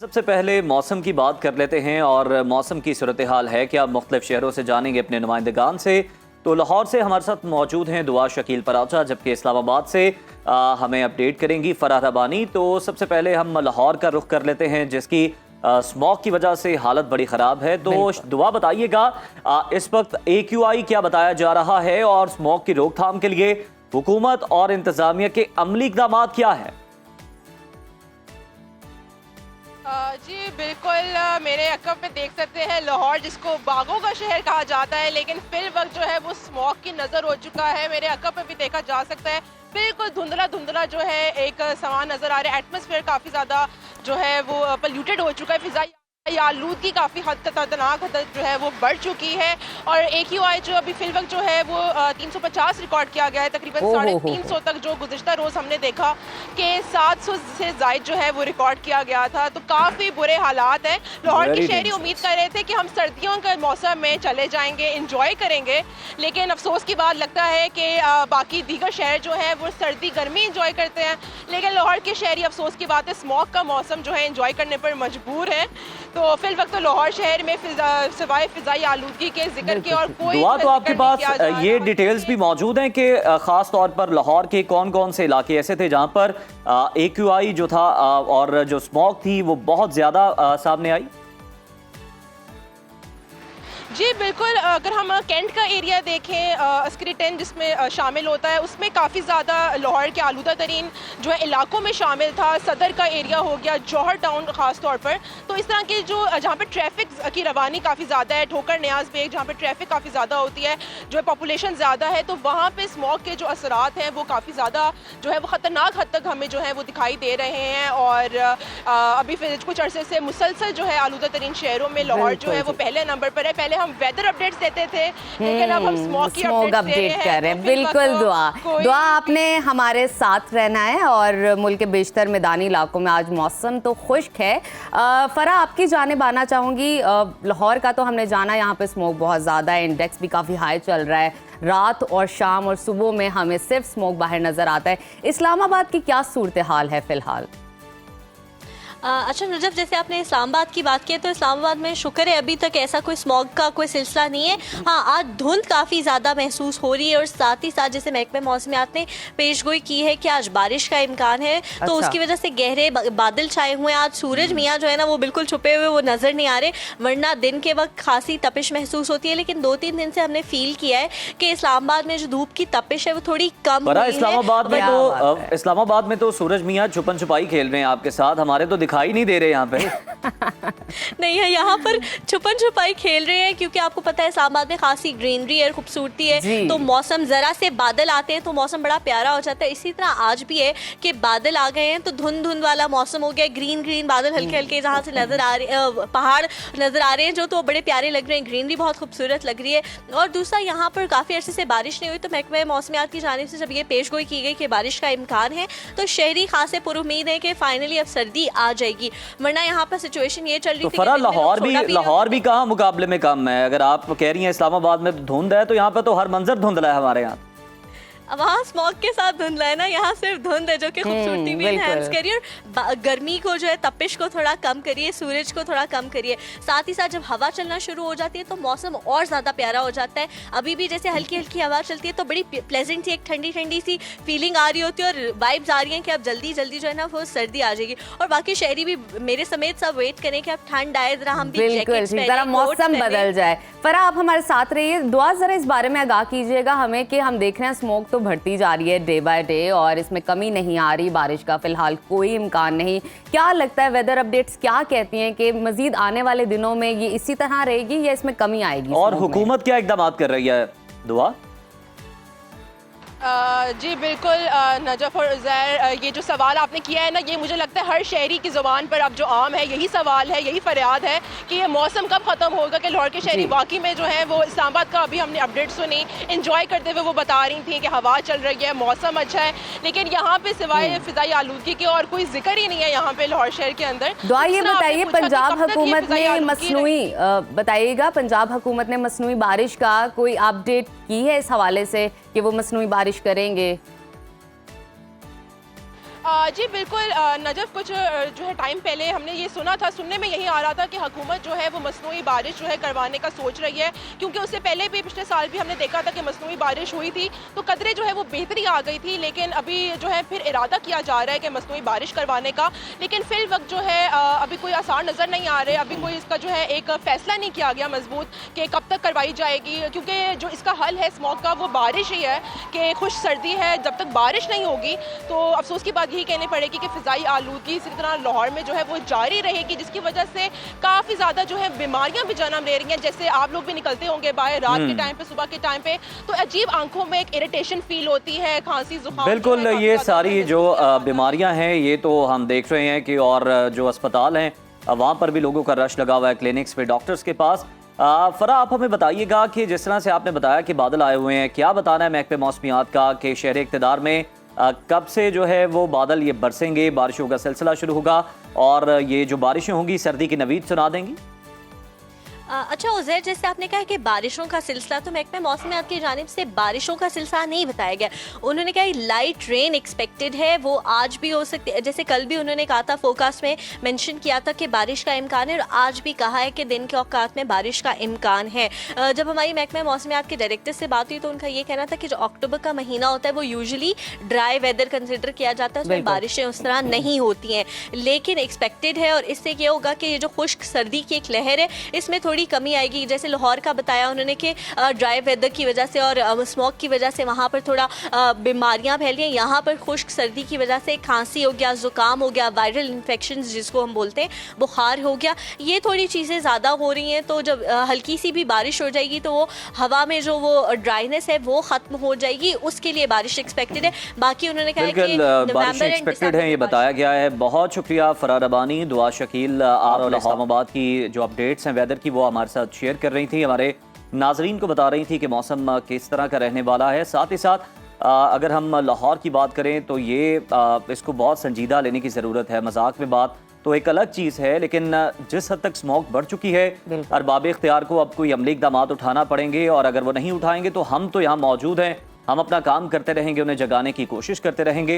सबसे पहले मौसम की बात कर लेते हैं और मौसम की सूरत हाल है कि आप मुख्तलिफ शहरों से जानेंगे अपने नुमाइंदगान से। तो लाहौर से हमारे साथ मौजूद हैं दुआ शकील पराचा, जबकि इस्लामाबाद से हमें अपडेट करेंगी फराह रबानी। तो सबसे पहले हम लाहौर का रुख कर लेते हैं, जिसकी स्मॉग की वजह से हालत बड़ी ख़राब है। तो दुआ बताइएगा, इस वक्त AQI क्या बताया जा रहा है और स्मॉग की रोकथाम के लिए हुकूमत और इंतज़ामिया के अमली इक़दाम क्या हैं? जी बिल्कुल, मेरे अकब में देख सकते हैं लाहौर जिसको बागों का शहर कहा जाता है, लेकिन फिल वक्त जो है वो स्मॉग की नज़र हो चुका है। मेरे अकब में भी देखा जा सकता है बिल्कुल धुंधला धुंधला जो है एक सामान नज़र आ रहा है। एटमॉस्फेयर काफ़ी ज़्यादा जो है वो पोल्यूटेड हो चुका है। फिज़ाई आलूदगी काफ़ी हद तक खतरनाक हद तक जो है वो बढ़ चुकी है। और AQI जो अभी फिल वक्त जो है वो 350 रिकॉर्ड किया गया है, तकरीबन 350 तक, जो गुज़िश्ता रोज़ हमने देखा कि 700 से ज़ायद जो है वो रिकॉर्ड किया गया था। तो काफ़ी बुरे हालात हैं। लाहौर के शहरी उम्मीद कर रहे थे कि हम सर्दियों के मौसम में चले जाएंगे, इंजॉय करेंगे, लेकिन अफसोस की बात लगता है कि बाकी दीगर शहर जो है वो सर्दी गर्मी इंजॉय करते हैं, लेकिन लाहौर के शहरी अफसोस की बात है स्मॉग का मौसम जो है इंजॉय करने पर मजबूर है। तो फिल वक्त तो लाहौर शहर में सिवाय फिजाई आलूदगी के जिक्र के और कोई दुआ, तो आपके पास ये डिटेल्स भी मौजूद हैं कि खास तौर पर लाहौर के कौन कौन से इलाके ऐसे थे जहां पर AQI जो था और जो स्मॉग थी वो बहुत ज्यादा सामने आई? जी बिल्कुल, अगर हम कैंट का एरिया देखें, अस्करी 10 जिसमें शामिल होता है, उसमें काफ़ी ज़्यादा लाहौर के आलूदा तरीन जो है इलाकों में शामिल था। सदर का एरिया हो गया, जौहर टाउन ख़ास तौर पर। तो इस तरह के जो जहाँ पे ट्रैफिक की रवानी काफ़ी ज़्यादा है, ठोकर न्याज बेग जहाँ पे ट्रैफिक काफ़ी ज़्यादा होती है, जो है पॉपुलेशन ज़्यादा है, तो वहाँ पे स्मॉग के जो असरात हैं वो काफ़ी ज़्यादा जो है वो ख़तरनाक हद तक हमें जो है वो दिखाई दे रहे हैं। और अभी फिर कुछ अरसे से मुसलसल जो है आलूदा तरीन शहरों में लाहौर जो है वो पहले नंबर पर है। पहले हम वेदर अपडेट्स देते थे, लेकिन अब हम स्मॉग की अपडेट कर रहे हैं। बिल्कुल दुआ आपने हमारे साथ रहना है। और मुल्क के बेशतर मैदानी इलाकों में आज मौसम तो खुश्क है। फराह, आपकी जानिब आना चाहूँगी। लाहौर का तो हमने जाना, यहाँ पे स्मोक बहुत ज़्यादा है, इंडेक्स भी काफ़ी हाई चल रहा है। रात और शाम और सुबह में हमें सिर्फ स्मोक बाहर नज़र आता है। इस्लामाबाद की क्या सूरत हाल है फ़िलहाल? अच्छा नजब, जैसे आपने इस्लामाबाद की बात की है, तो इस्लामाबाद में शुक्र है अभी तक ऐसा कोई स्मॉग का कोई सिलसिला नहीं है। हाँ, आज धुंध काफ़ी ज़्यादा महसूस हो रही है और साथ ही साथ जैसे महकमे मौसमियात ने पेशगोई की है कि आज बारिश का इम्कान है। तो उसकी वजह से गहरे बादल छाए हुए हैं। आज सूरज मियाँ जो है ना वो बिल्कुल छुपे हुए वो नज़र नहीं आ रहे, वरना दिन के वक्त खासी तपिश महसूस होती है। लेकिन 2-3 दिन से हमने फील किया है कि इस्लामाबाद में जो धूप की तपिश है वो थोड़ी कम हुई है। इस्लामाबाद में तो सूरज मियाँ छुपन छुपाई खेल रहे हैं आपके साथ, हमारे तो दिखाई नहीं दे रहे यहाँ पे। नहीं है, यहाँ पर छुपन छुपाई खेल रहे हैं, क्योंकि आपको पता है इस्लामाबाद में खासी ग्रीनरी और खूबसूरती है। तो मौसम जरा से बादल आते हैं तो मौसम बड़ा प्यारा हो जाता है। इसी तरह आज भी है कि बादल आ गए हैं तो धुंध धुंध वाला मौसम हो गया। ग्रीन ग्रीन बादल हल्के हल्के जहाँ से नजर आ रहे, पहाड़ नजर आ रहे हैं जो तो बड़े प्यारे लग रहे हैं, ग्रीनरी बहुत खूबसूरत लग रही है। और दूसरा, यहाँ पर काफ़ी अर्से से बारिश नहीं हुई, तो महकमे मौसमियात की जानिब से जब ये पेशगोई की गई कि बारिश का इम्कान है, तो शहरी खासे पुरुमीद है कि फाइनली अब सर्दी आ जाएगी, वरना यहाँ पर सिचुएशन ये चल रही थी। तो फरा लाहौर भी कहाँ मुकाबले में कम है? अगर आप कह रही हैं इस्लामाबाद में धुंध है, तो यहाँ पे तो हर मंजर धुंधला है हमारे यहाँ। वहाँ स्मॉग के साथ धुंधला है ना, यहाँ सिर्फ धुंध है जो कि खूबसूरती भी एनहांस करिए और गर्मी को जो है तपिश को थोड़ा कम करिए, सूरज को थोड़ा कम करिए। साथ ही साथ जब हवा चलना शुरू हो जाती है तो मौसम और ज़्यादा प्यारा हो जाता है। अभी भी जैसे हल्की हल्की हवा चलती है तो बड़ी प्लेजेंट सी एक ठंडी ठंडी सी फीलिंग आ रही होती है और वाइब्स आ रही हैं कि अब जल्दी जल्दी जो है ना वो सर्दी आ जाएगी। और बाकी शहरी भी मेरे समेत सब वेट करें कि अब ठंड आए, जरा हम भी जरा मौसम बदल जाए। फरा, आप हमारे साथ रहिए। दुआ जरा इस बारे में आगाह कीजिएगा हमें कि हम देख रहे हैं स्मोक तो बढ़ती जा रही है डे बाय डे और इसमें कमी नहीं आ रही, बारिश का फिलहाल कोई इम्कान नहीं। क्या लगता है वेदर अपडेट्स क्या कहती हैं कि मजीद आने वाले दिनों में ये इसी तरह रहेगी या इसमें कमी आएगी? और हुकूमत क्या इकदाम कर रही है? दुआ जी बिल्कुल, नजफ और उज़ैर, ये जो सवाल आपने किया है ना, ये मुझे लगता है हर शहरी की ज़ुबान पर अब जो आम है यही सवाल है, यही फरियाद है कि ये मौसम कब ख़त्म होगा। कि लाहौर के शहरी वाकई में जो है वो इस्लामाबाद का अभी हमने अपडेट सुनी, इंजॉय करते हुए वो बता रही थी कि हवा चल रही है, मौसम अच्छा है, लेकिन यहाँ पे सिवाय फिजाई आलूदगी के और कोई जिक्र ही नहीं है यहाँ पे लाहौर शहर के अंदर। दुआ, ये बताइए पंजाब हुकूमत ने मसनूई बताइएगा, पंजाब हुकूमत ने मसनूई बारिश का कोई अपडेट की है इस हवाले से कि वो मसनूई बारिश करेंगे? जी बिल्कुल नजफ़, कुछ जो है टाइम पहले हमने ये सुना था, सुनने में यही आ रहा था कि हुकूमत जो है वो मसनूई बारिश जो है करवाने का सोच रही है, क्योंकि उससे पहले भी पिछले साल भी हमने देखा था कि मसनूई बारिश हुई थी तो कदरे जो है वो बेहतरी आ गई थी, लेकिन अभी जो है फिर इरादा किया जा रहा है कि मसनूई बारिश करवाने का, लेकिन फिर वक्त जो है अभी कोई आसार नज़र नहीं आ रहे। अभी कोई इसका जो है एक फ़ैसला नहीं किया गया मजबूत कि कब तक करवाई जाएगी, क्योंकि जो इसका हल है स्मॉग का वो बारिश ही है कि खुश सर्दी है। जब तक बारिश नहीं होगी तो अफसोस की बात यही कहनी पड़ेगी कि फ़िज़ाई आलूदगी इसी तरह लाहौर में जो है वो जारी रहेगी, जिसकी वजह से काफ़ी ज़्यादा जो है बीमारियां भी जन्म ले रही हैं। जैसे आप लोग भी निकलते होंगे बाहर रात के टाइम पे, सुबह के टाइम पे, तो अजीब आंखों में एक इरिटेशन फील होती है, खांसी जुकाम। बिल्कुल, ये सारी जो बीमारियां हैं ये तो हम देख रहे हैं कि और जो अस्पताल हैं वहाँ पर भी लोगों का रश लगा हुआ है, क्लिनिक्स पे, डॉक्टर्स के पास। फरा, आप हमें बताइएगा कि जिस तरह से आपने बताया कि बादल आए हुए हैं, क्या बताना है महकमे मौसमियात का कि शहर इक़्तिदार में कब से जो है वो बादल ये बरसेंगे, बारिशों का सिलसिला शुरू होगा और ये जो बारिशें होंगी सर्दी की नवीद सुना देंगी? अच्छा उज़ैर, जैसे आपने कहा कि बारिशों का सिलसिला, तो महकमे मौसमियात की जानिब से बारिशों का सिलसिला नहीं बताया गया। उन्होंने कहा लाइट रेन एक्सपेक्टेड है, वो आज भी हो सकती है। जैसे कल भी उन्होंने कहा था, फोरकास्ट में मेंशन किया था कि बारिश का इम्कान है, और आज भी कहा है कि दिन के औकात में बारिश का इम्कान है। जब हमारी महकमे मौसमियात के डायरेक्टर से बात हुई तो उनका ये कहना था कि जो अक्टूबर का महीना होता है वो यूजुअली ड्राई वेदर कंसिडर किया जाता है, उसमें बारिशें उस तरह नहीं होती हैं, लेकिन एक्सपेक्टेड है। और इससे ये होगा कि ये जो खुश्क सर्दी की एक लहर है इसमें थोड़ी कमी आएगी। जैसे लाहौर का बताया उन्होंने कि ड्राई वेदर की वजह से और स्मोक की वजह से वहाँ पर थोड़ा बीमारियाँ फैली हैं। यहाँ पर खुश्क सर्दी की वजह से खांसी हो गया, ज़ुकाम हो गया, वायरल इन्फेक्शन जिसको हम बोलते हैं, बुखार हो गया, ये थोड़ी चीज़ें ज़्यादा हो रही हैं। तो जब हल्की सी भी बारिश हो जाएगी तो वो हवा में जो वो ड्राइनेस है वो ख़त्म हो जाएगी, उसके लिए बारिश एक्सपेक्टेड है। बाकी उन्होंने कहा कि बारिश एक्सपेक्टेड है, ये बताया गया है। बहुत शुक्रिया फरार रबानी, दुआ शकील और इस्लामाबाद की जो अपडेट्स हैं वेदर की वो हमारे साथ शेयर कर रही थी, हमारे नाजरीन को बता रही थी कि मौसम किस तरह का रहने वाला है। साथ ही साथ अगर हम लाहौर की बात करें तो ये इसको बहुत संजीदा लेने की ज़रूरत है। मजाक में बात तो एक अलग चीज़ है, लेकिन जिस हद तक स्मोक बढ़ चुकी है, अरबाब इख्तियार को अब कोई अमली इक़दाम उठाना पड़ेंगे, और अगर वो नहीं उठाएंगे तो हम तो यहाँ मौजूद हैं, हम अपना काम करते रहेंगे, उन्हें जगाने की कोशिश करते रहेंगे।